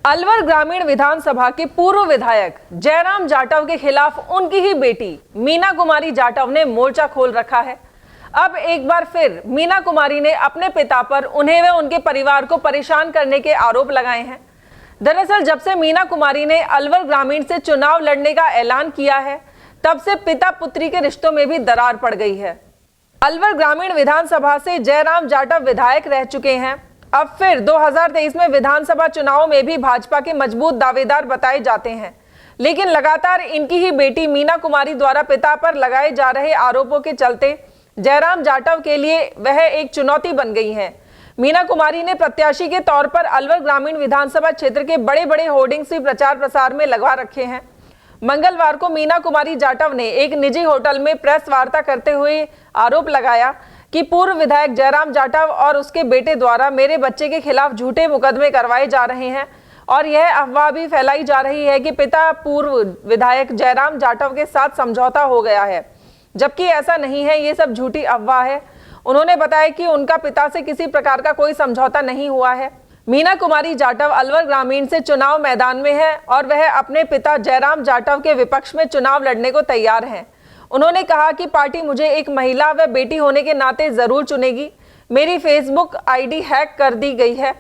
अलवर ग्रामीण विधानसभा के पूर्व विधायक जयराम जाटव के खिलाफ उनकी ही बेटी मीना कुमारी जाटव ने मोर्चा खोल रखा है। अब एक बार फिर मीना कुमारी ने अपने पिता पर उन्हें व उनके परिवार को परेशान करने के आरोप लगाए हैं। दरअसल जब से मीना कुमारी ने अलवर ग्रामीण से चुनाव लड़ने का ऐलान किया है, तब से पिता पुत्री के रिश्तों में भी दरार पड़ गई है। अलवर ग्रामीण विधानसभा से जयराम जाटव विधायक रह चुके हैं। अब फिर 2023 में विधानसभा चुनाव में भी भाजपा के मजबूत दावेदार बताए जाते हैं, लेकिन लगातार इनकी ही बेटी मीना कुमारी द्वारा पिता पर लगाए जा रहे आरोपों के चलते जयराम जाटव के लिए वह एक चुनौती बन गई हैं। मीना कुमारी ने प्रत्याशी के तौर पर अलवर ग्रामीण विधानसभा क्षेत्र के बड़े बड़े होर्डिंग्स भी प्रचार प्रसार में लगवा रखे हैं। मंगलवार को मीना कुमारी जाटव ने एक निजी होटल में प्रेस वार्ता करते हुए आरोप लगाया कि पूर्व विधायक जयराम जाटव और उसके बेटे द्वारा मेरे बच्चे के खिलाफ झूठे मुकदमे करवाए जा रहे हैं और यह अफवाह भी फैलाई जा रही है कि पिता पूर्व विधायक जयराम जाटव के साथ समझौता हो गया है, जबकि ऐसा नहीं है, ये सब झूठी अफवाह है। उन्होंने बताया कि उनका पिता से किसी प्रकार का कोई समझौता नहीं हुआ है। मीना कुमारी जाटव अलवर ग्रामीण से चुनाव मैदान में है और वह अपने पिता जयराम जाटव के विपक्ष में चुनाव लड़ने को तैयार हैं। उन्होंने कहा कि पार्टी मुझे एक महिला व बेटी होने के नाते जरूर चुनेगी। मेरी फेसबुक आईडी हैक कर दी गई है।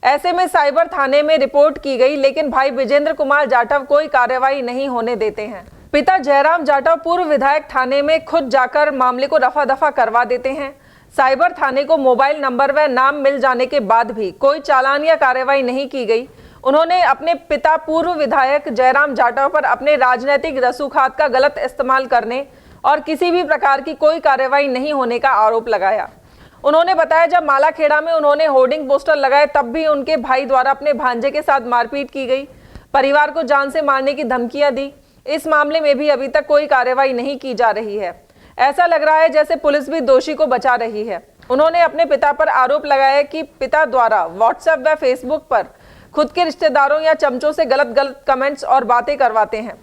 ऐसे में साइबर थाने में रिपोर्ट की गई, लेकिन भाई विजेंद्र कुमार जाटव कोई कार्रवाई नहीं होने देते हैं। पिता जयराम जाटव पूर्व विधायक थाने में खुद जाकर मामले को रफा दफा करवा देते हैं। साइबर थाने को मोबाइल नंबर व नाम मिल जाने के बाद भी कोई चालान या कार्रवाई नहीं की गई। उन्होंने अपने पिता पूर्व विधायक जयराम जाटव पर अपने राजनीतिक रसूखात का गलत इस्तेमाल करने और किसी भी प्रकार की कोई कार्रवाई नहीं होने का आरोप लगाया। उन्होंने बताया जब मालाखेड़ा में उन्होंने होर्डिंग पोस्टर लगाए तब भी उनके भाई द्वारा अपने भांजे के साथ मारपीट की गई, परिवार को जान से मारने की धमकियां दी। इस मामले में भी अभी तक कोई कार्रवाई नहीं की जा रही है। ऐसा लग रहा है जैसे पुलिस भी दोषी को बचा रही है। उन्होंने अपने पिता पर आरोप लगाया कि पिता द्वारा व्हाट्सएप व फेसबुक पर खुद के रिश्तेदारों या चमचों से गलत कमेंट्स और बातें करवाते हैं।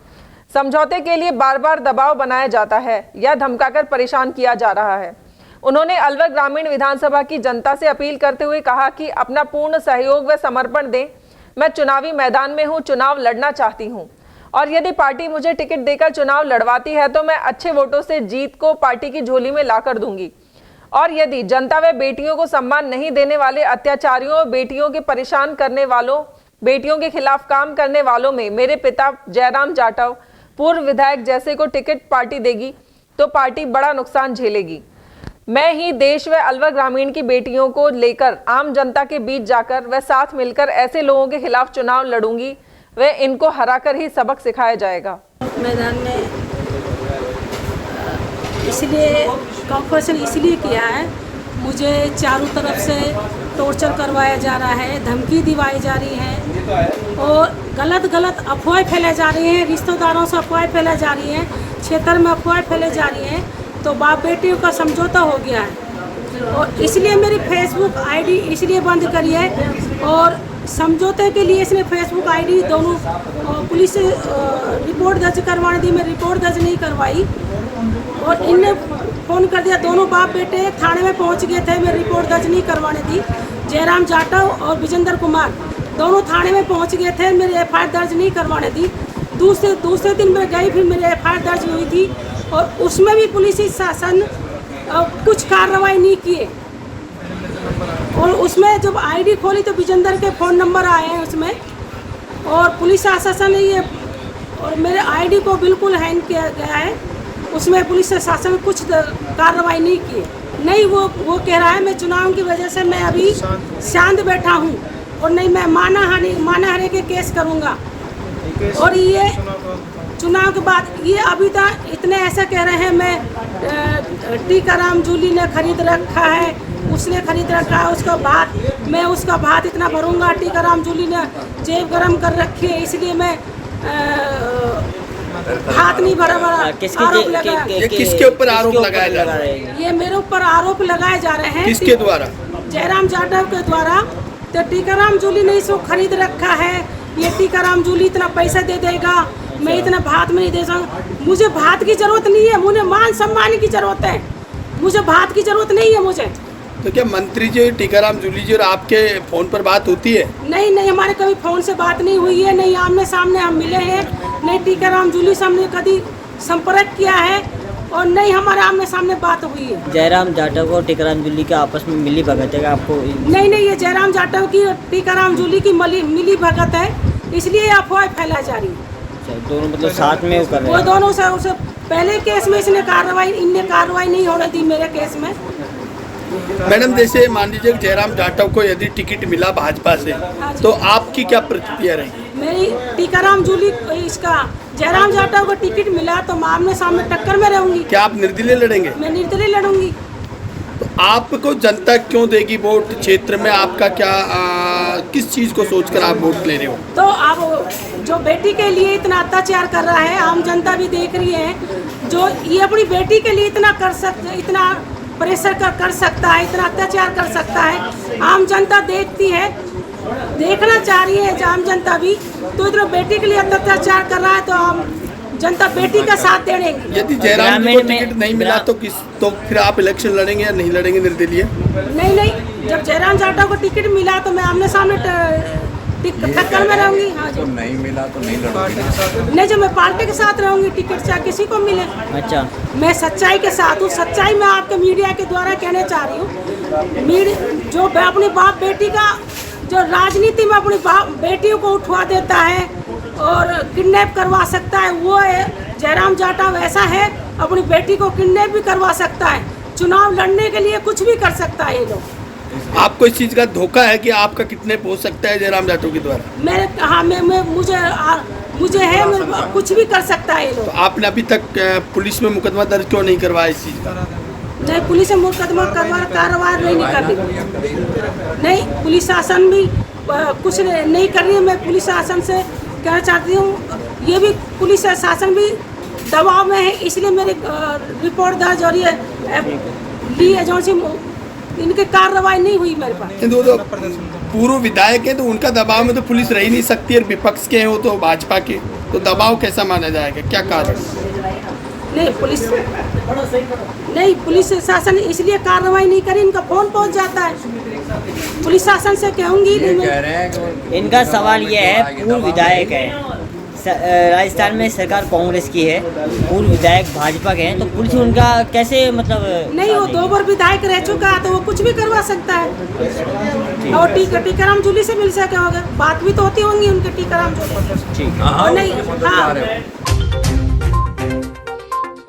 समझौते के लिए बार बार दबाव बनाया जाता है या धमकाकर परेशान किया जा रहा है। उन्होंने अलवर ग्रामीण विधानसभा की जनता से अपील करते हुए कहा कि अपना पूर्ण सहयोग व समर्पण दें। मैं चुनावी मैदान में हूं, चुनाव लड़ना चाहती हूं और यदि पार्टी मुझे टिकट देकर चुनाव लड़वाती है तो मैं अच्छे वोटों से जीत को पार्टी की झोली में लाकर दूंगी। और यदि जनता व बेटियों को सम्मान नहीं देने वाले अत्याचारियों और बेटियों के परेशान करने वालों, बेटियों के खिलाफ काम करने वालों में मेरे पिता जयराम जाटव पूर्व विधायक जैसे को टिकट पार्टी देगी तो पार्टी बड़ा नुकसान झेलेगी। मैं ही देश व अलवर ग्रामीण की बेटियों को लेकर आम जनता के बीच जाकर व साथ मिलकर ऐसे लोगों के खिलाफ चुनाव लड़ूंगी व इनको हराकर ही सबक सिखाया जाएगा। मैदान में इसलिए कॉन्फ्रेंस इसलिए किया है, मुझे चारों तरफ से टॉर्चर करवाया जा रहा है, धमकी दिवाई जा रही है और गलत अफवाहें फैलाई जा रही हैं। रिश्तेदारों से अफवाहें फैलाई जा रही हैं, क्षेत्र में अफवाहें फैलाई जा रही हैं। तो बाप बेटियों का समझौता हो गया है और इसलिए मेरी फेसबुक आईडी इसलिए बंद करी है और समझौते के लिए इसने फेसबुक आईडी दोनों पुलिस से रिपोर्ट दर्ज करवाने दी। मैं रिपोर्ट दर्ज नहीं करवाई और इनने फ़ोन कर दिया। दोनों बाप बेटे थाने में पहुंच गए थे, मैं रिपोर्ट दर्ज नहीं करवाने दी। जयराम जाटव और विजेंद्र कुमार दोनों थाने में पहुंच गए थे, मेरी एफआईआर दर्ज नहीं करवाने दी। दूसरे दिन मैं गई, फिर मेरी एफआईआर दर्ज हुई थी और उसमें भी पुलिस शासन कुछ कार्रवाई नहीं किए। और उसमें जब आईडी खोली तो विजेंद्र के फ़ोन नंबर आए हैं उसमें और पुलिस शासन ने ये और मेरे आईडी को बिल्कुल हैंग किया गया है। उसमें पुलिस शासन कुछ कार्रवाई नहीं की है। नहीं वो कह रहा है मैं चुनाव की वजह से मैं अभी शांत बैठा हूँ और नहीं मैं मानहानि के केस करूँगा। और ये चुनाव के बाद ये अभी तक इतने ऐसा कह रहे हैं मैं टीकाराम जूली ने खरीद रखा है, उसने खरीद रखा है, उसका भात इतना भरूंगा। टीकाराम जूली ने जेब गरम कर रखी है, इसलिए मैं हाथ नहीं भरा आरोप लगाया। ये किसके ऊपर आरोप लगाया जा रहा है? ये मेरे ऊपर आरोप लगाए जा रहे हैं। किसके द्वारा? जयराम जाटव के द्वारा। तो टीकाराम जूली ने इसको खरीद रखा है, ये टीकाराम जूली इतना पैसा दे देगा, मैं इतना भात में नहीं दे सकूँ। मुझे भात की जरूरत नहीं है, मुझे मान सम्मान की जरूरत है, मुझे भात की जरूरत नहीं है मुझे। तो क्या मंत्री जी टीकाराम जूली जी और आपके फोन पर बात होती है? नहीं नहीं, हमारे कभी फोन से बात नहीं हुई है, नहीं आमने सामने हम मिले हैं, नहीं टीकाराम जूली से हमने कभी संपर्क किया है और नहीं हमारे आमने सामने बात हुई है। जयराम जाटव और टीकाराम जूली के आपस में मिली भगत है आपको? नहीं नहीं, ये जयराम जाटव की और टीकाराम जूली की मिली भगत है, इसलिए अफवाह फैलाई जा रही है। अच्छा, दोनों मतलब साथ में वो कर रहे वो हैं? दोनों से उसे पहले केस में इनने कार्रवाई नहीं होने दी मेरे केस में। मैडम जैसे मान लीजिए जयराम जाटव को यदि टिकट मिला भाजपा से जी। तो आपकी क्या प्रतिक्रिया रहेगी? मेरी टीकाराम जूली इसका जयराम जाटव को टिकट मिला तो मैं आमने सामने टक्कर में रहूंगी। क्या आप निर्दलीय लड़ेंगे? मैं निर्दलीय लड़ूंगी। तो आपको जनता क्यों देगी वोट? क्षेत्र में आपका क्या किस चीज को सोचकर आप वोट ले रहे हो? तो अब जो बेटी के लिए इतना अत्याचार कर रहा है, आम जनता भी देख रही है, जो ये अपनी बेटी के लिए इतना इतना प्रेशर कर सकता है, इतना अत्याचार कर सकता है, आम जनता देखती है, देखना चाह रही है आम जनता भी, तो इतना बेटी के लिए अत्याचार कर रहा है तो आम जनता बेटी का साथ देंगे। यदि जयराम जी को ग्रामीण में- टिकट नहीं मिला तो फिर आप इलेक्शन लड़ेंगे या नहीं लड़ेंगे निर्दलीय? नहीं नहीं, जब जयराम जाटव को टिकट मिला तो मैं आमने सामने टक्कर में रहूंगी। हाँ जी, नहीं मिला तो नहीं लड़ोगे? नहीं, जो मैं पार्टी के साथ रहूंगी, टिकट चाहे किसी को मिले, अच्छा, मैं सच्चाई के साथ हूँ। सच्चाई मैं आपके मीडिया के द्वारा कहना चाह रही हूँ। जो अपनी बाप बेटी का जो राजनीति में अपनी बेटियों को उठवा देता है और किडनैप करवा सकता है, वो है जयराम जाटव। ऐसा है, अपनी बेटी को किडनैप भी करवा सकता है, चुनाव लड़ने के लिए कुछ भी कर सकता है ये लोग। आपको इस चीज का धोखा है कि आपका कितने पहुंच सकता है जयराम जाटव के द्वारा? मेरे हाँ, मुझे है, मैं कुछ भी कर सकता है ये लोग। तो आपने अभी तक पुलिस में मुकदमा दर्ज क्यों नहीं करवाया इस चीज का? नहीं, पुलिस से मुकदमा कार्रवाई नहीं कर रही। नहीं, पुलिस शासन भी कुछ नहीं कर रही है। मैं पुलिस शासन से कहना चाहती हूँ, ये भी पुलिस शासन भी दबाव में है, इसलिए मेरी रिपोर्ट दर्ज हो रही है, ली है, जो सी इनकी कार्रवाई नहीं हुई मेरे पास। किंतु तो पूर्व विधायक हैं तो उनका दबाव में तो पुलिस रह ही नहीं सकती, और विपक्ष के हैं वो तो भाजपा के, तो दबाव कैसा माना जाएगा? क्या कारण? नहीं, पुलिस शासन इसलिए कार्रवाई नहीं करी, इनका फोन पहुंच जाता है, पुलिस शासन से कहूंगी नहीं मैं। कह रहे हैं कि इनका सवाल ये है, पूर्व विधायक है, राजस्थान में सरकार कांग्रेस की है, पूर्व विधायक भाजपा के हैं, तो पुलिस उनका कैसे मतलब? नहीं, वो 2 बार विधायक रह चुका है तो वो कुछ भी करवा सकता है। और टीकाराम जूली से मिल सके होगा, बात भी तो होती होंगी उनके टीकाराम जूली। ठीक। और नहीं, हाँ,